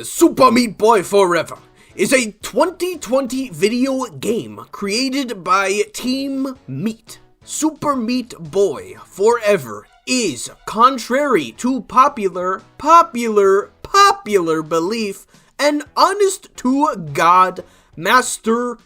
Super Meat Boy Forever is a 2020 video game created by Team Meat. Super Meat Boy Forever is, contrary to popular belief, an honest-to-God masterpiece,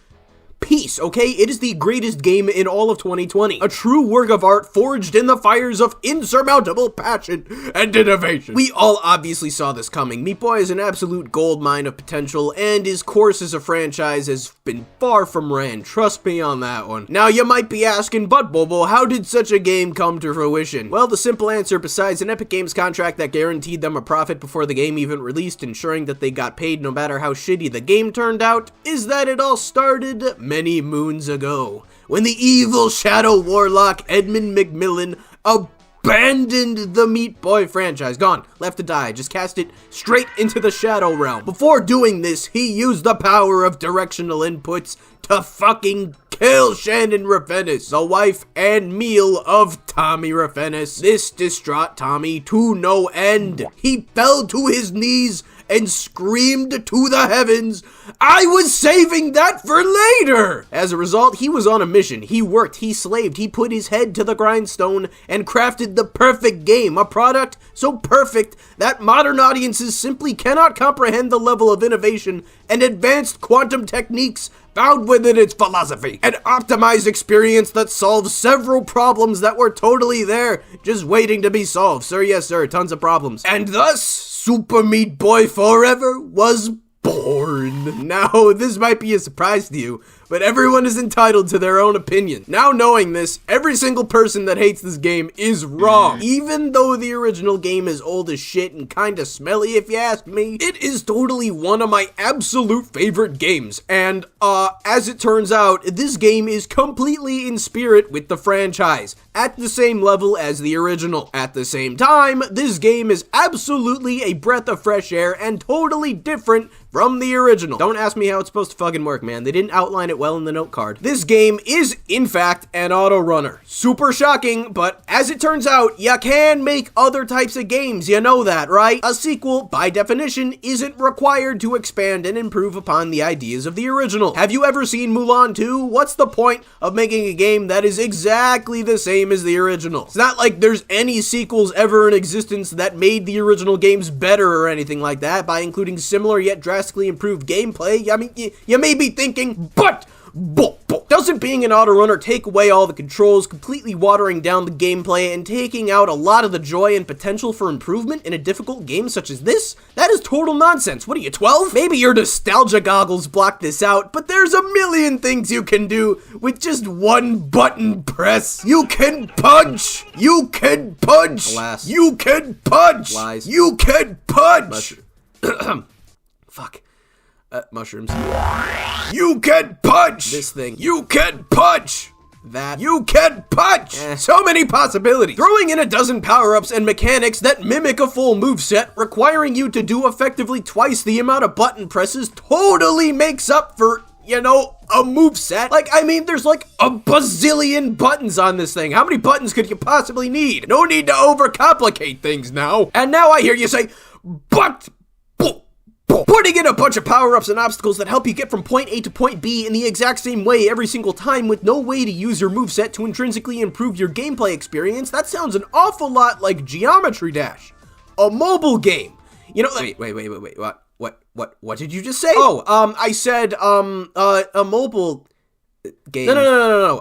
okay? It is the greatest game in all of 2020. A true work of art forged in the fires of insurmountable passion and innovation. We all obviously saw this coming. Meat Boy is an absolute goldmine of potential, and his course as a franchise has been far from ran. Trust me on that one. Now, you might be asking, but Bobo, how did such a game come to fruition? Well, the simple answer, besides an Epic Games contract that guaranteed them a profit before the game even released, ensuring that they got paid no matter how shitty the game turned out, is that it all started many moons ago, when the evil Shadow Warlock Edmund McMillen abandoned the Meat Boy franchise. Gone, left to die, just cast it straight into the Shadow Realm. Before doing this, he used the power of directional inputs to fucking kill Shannon Raffinis, the wife and meal of Tommy Raffinis. This distraught Tommy to no end. He fell to his knees and screamed to the heavens, "I was saving that for later!" As a result, he was on a mission. He worked, he slaved, he put his head to the grindstone and crafted the perfect game, a product so perfect that modern audiences simply cannot comprehend the level of innovation and advanced quantum techniques found within its philosophy. An optimized experience that solves several problems that were totally there, just waiting to be solved. Sir, yes sir, tons of problems. And thus, Super Meat Boy Forever was born. Now, this might be a surprise to you, but everyone is entitled to their own opinion. Now knowing this, every single person that hates this game is wrong. Even though the original game is old as shit and kinda smelly if you ask me, it is totally one of my absolute favorite games. And, as it turns out, this game is completely in spirit with the franchise, at the same level as the original. At the same time, this game is absolutely a breath of fresh air and totally different from the original. Don't ask me how it's supposed to fucking work, man. They didn't outline it well in the note card. This game is, in fact, an auto runner. Super shocking, but as it turns out, you can make other types of games. You know that, right? A sequel, by definition, isn't required to expand and improve upon the ideas of the original. Have you ever seen Mulan 2? What's the point of making a game that is exactly the same as the original? It's not like there's any sequels ever in existence that made the original games better or anything like that by including similar yet drastically improved gameplay. I mean, you may be thinking, but doesn't being an auto runner take away all the controls, completely watering down the gameplay and taking out a lot of the joy and potential for improvement in a difficult game such as this? That is total nonsense. What are you, 12? Maybe your nostalgia goggles block this out, but there's a million things you can do with just one button press. You can punch! You can punch! Alas. You can punch! Lies. You can punch! Fuck. Mushrooms. You can punch! This thing. You can punch! That. You can punch! So many possibilities! Throwing in a dozen power-ups and mechanics that mimic a full moveset, requiring you to do effectively twice the amount of button presses totally makes up for, you know, a moveset. Like, I mean, there's like a bazillion buttons on this thing. How many buttons could you possibly need? No need to overcomplicate things now. And now I hear you say, but putting in a bunch of power-ups and obstacles that help you get from point A to point B in the exact same way every single time with no way to use your moveset to intrinsically improve your gameplay experience, that sounds an awful lot like Geometry Dash, a mobile game. You know, Wait, what did you just say? Oh, I said, a mobile game. No,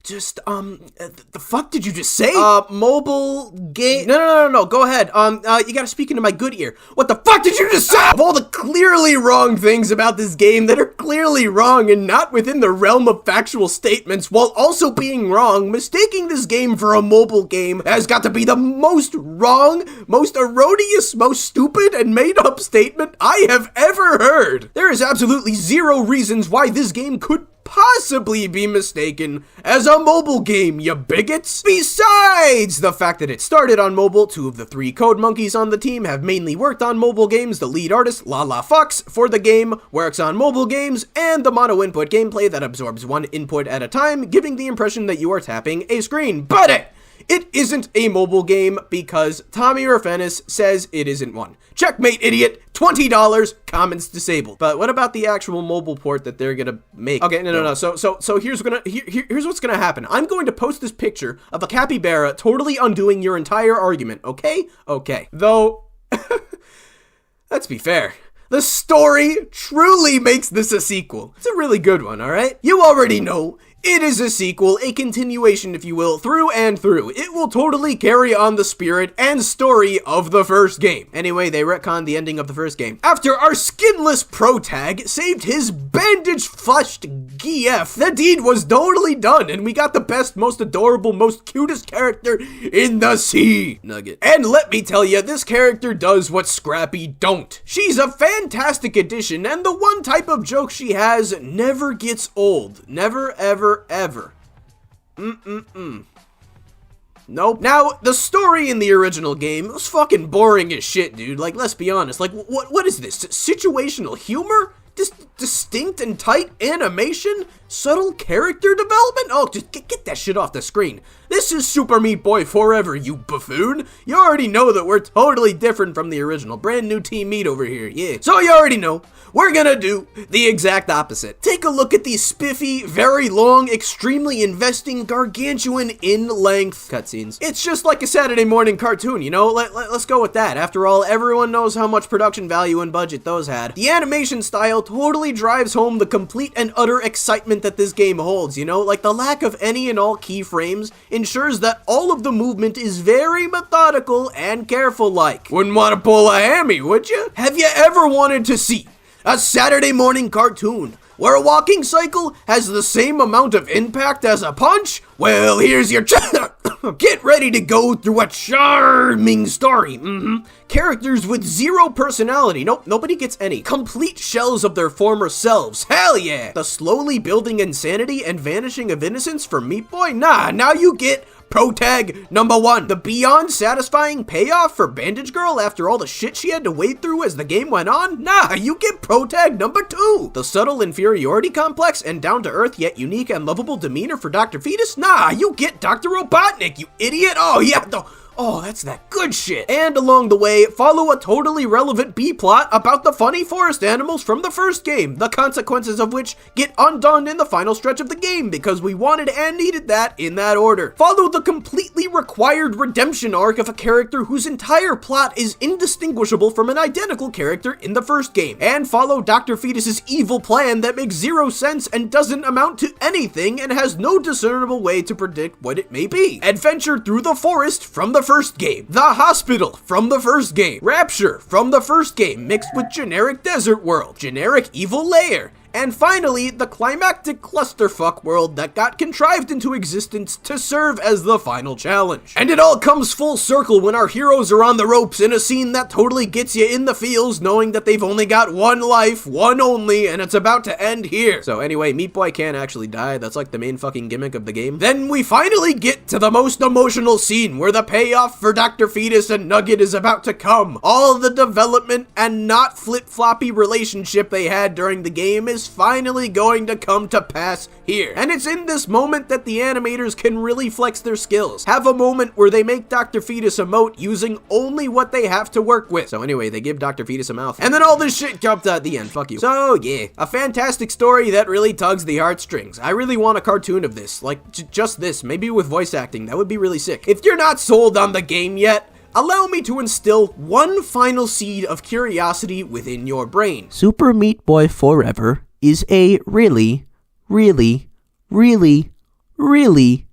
the fuck did you just say? Mobile game. No, go ahead. You gotta speak into my good ear. What the fuck did you just say? Of all the clearly wrong things about this game that are clearly wrong and not within the realm of factual statements, while also being wrong, mistaking this game for a mobile game has got to be the most wrong, most erroneous, most stupid and made up statement I have ever heard. There is absolutely zero reasons why this game could possibly be mistaken as a mobile game, you bigots. Besides the fact that it started on mobile, two of the three code monkeys on the team have mainly worked on mobile games. The lead artist, Lala Fox, for the game, works on mobile games, and the mono input gameplay that absorbs one input at a time, giving the impression that you are tapping a screen. But it isn't a mobile game because Tommy Orphenis says it isn't one. Checkmate, idiot. $20, comments disabled. But what about the actual mobile port that they're gonna make? Okay, no. So here's what's gonna happen. I'm going to post this picture of a capybara totally undoing your entire argument, okay? Okay. Though, let's be fair. The story truly makes this a sequel. It's a really good one, alright? You already know. It is a sequel, a continuation, if you will, through and through. It will totally carry on the spirit and story of the first game. Anyway, they retconned the ending of the first game. After our skinless protag saved his bandage-flushed GF, the deed was totally done, and we got the best, most adorable, most cutest character in the sea, Nugget. And let me tell you, this character does what Scrappy don't. She's a fantastic addition, and the one type of joke she has never gets old. Never, ever. Nope. Now, the story in the original game was fucking boring as shit, dude. Like, let's be honest. Like, what is this? Situational humor? Distinct and tight animation? Subtle character development? Oh, just get that shit off the screen. This is Super Meat Boy Forever, you buffoon. You already know that we're totally different from the original. Brand new Team Meat over here, yeah. So you already know, we're gonna do the exact opposite. Take a look at these spiffy, very long, extremely investing, gargantuan in-length cutscenes. It's just like a Saturday morning cartoon, you know? Let's go with that. After all, everyone knows how much production value and budget those had. The animation style totally drives home the complete and utter excitement that this game holds, you know? Like, the lack of any and all keyframes ensures that all of the movement is very methodical and careful-like. Wouldn't want to pull a hammy, would you? Have you ever wanted to see a Saturday morning cartoon where a walking cycle has the same amount of impact as a punch? Well, here's your get ready to go through a charming story. Characters with zero personality. Nope, nobody gets any. Complete shells of their former selves. Hell yeah! The slowly building insanity and vanishing of innocence for Meat Boy? Nah, now you get protag number 1. The beyond satisfying payoff for Bandage Girl after all the shit she had to wade through as the game went on? Nah, you get protag number 2. The subtle inferiority complex and down-to-earth yet unique and lovable demeanor for Dr. Fetus? Nah, you get Dr. Robotnik, you idiot. Oh yeah, oh, that's that good shit. And along the way, follow a totally relevant B-plot about the funny forest animals from the first game, the consequences of which get undone in the final stretch of the game because we wanted and needed that in that order. Follow the completely required redemption arc of a character whose entire plot is indistinguishable from an identical character in the first game. And follow Dr. Fetus's evil plan that makes zero sense and doesn't amount to anything and has no discernible way to predict what it may be. Adventure through the forest from the first game. The hospital from the first game. Rapture from the first game mixed with generic desert world. Generic evil lair. And finally, the climactic clusterfuck world that got contrived into existence to serve as the final challenge. And it all comes full circle when our heroes are on the ropes in a scene that totally gets you in the feels knowing that they've only got one life, one only, and it's about to end here. So anyway, Meat Boy can't actually die. That's like the main fucking gimmick of the game. Then we finally get to the most emotional scene where the payoff for Dr. Fetus and Nugget is about to come. All the development and not flip-floppy relationship they had during the game is finally going to come to pass here. And it's in this moment that the animators can really flex their skills. Have a moment where they make Dr. Fetus emote using only what they have to work with. So anyway, they give Dr. Fetus a mouth. And then all this shit comes at the end. Fuck you. So yeah, a fantastic story that really tugs the heartstrings. I really want a cartoon of this. Like, just this. Maybe with voice acting. That would be really sick. If you're not sold on the game yet, allow me to instill one final seed of curiosity within your brain. Super Meat Boy Forever is a really, really, really, really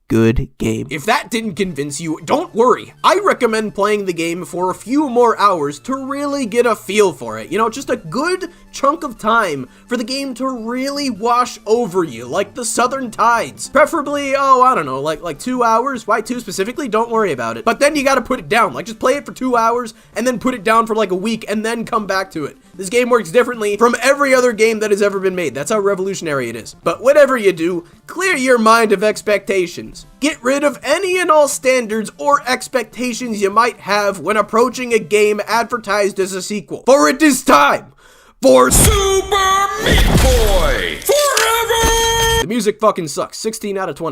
good game. If that didn't convince you, don't worry. I recommend playing the game for a few more hours to really get a feel for it. You know, just a good chunk of time for the game to really wash over you, like the southern tides. Preferably, I don't know, like 2 hours. Why 2 specifically? Don't worry about it. But then you gotta put it down. Like, just play it for 2 hours and then put it down for like a week and then come back to it. This game works differently from every other game that has ever been made. That's how revolutionary it is. But whatever you do, clear your mind of expectations. Get rid of any and all standards or expectations you might have when approaching a game advertised as a sequel. For it is time for Super Meat Boy Forever! The music fucking sucks. 16 out of 20.